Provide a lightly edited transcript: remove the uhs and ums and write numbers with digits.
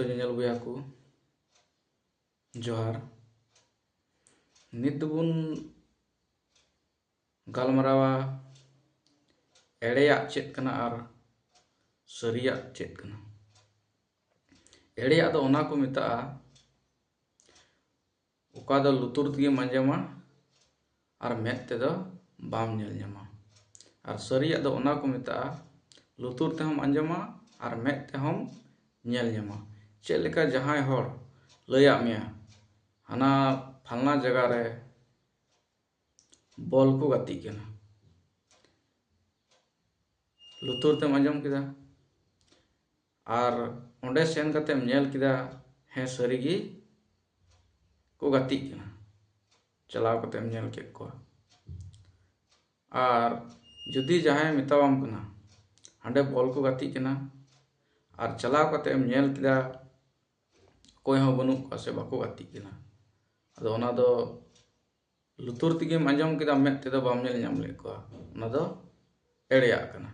ᱡᱚᱛᱚ ᱧᱮᱧᱮᱞ ᱵᱚᱭᱦᱟ ᱠᱚ ᱡᱚᱦᱟᱨ। ᱱᱤᱛ ᱫᱚᱵᱚᱱ ᱜᱟᱞᱢᱟᱨᱟᱣᱟ एड़ेयाग चेद कना और सरियाग चेद कना। एड़ेयाग दो ओना को मेताआ ओका दो लुतुर तेगेम आंजमा और मेद ते दो बाम नेल ᱧᱟᱢᱟ। और सरियाग दो ओना को मेताआ लुतुर तेहम आंजमा और मेद तेहम नेल ᱧᱟᱢᱟ। चेद लेका जहां होड़ लैया मेया हाना फलना जगह रे बॉल को गाती कना लुतुर तेम आंजम किदा और ओंडे सेन कतेम नेल किदा हे सरीगी को गाती कना चलाव कतेम नेल के को और जुदी जहां मितावाम कना हांडे बॉल को गाती कना और चलाव कतेम नेल किदा कोई हो बनु को से बाको गाती कना अदो ओना दो लुतुर तेगेम आंजम किदा मेद ते दो बाम नेल ᱧᱟᱢ ले को ओना दो एड़ेयाग कना।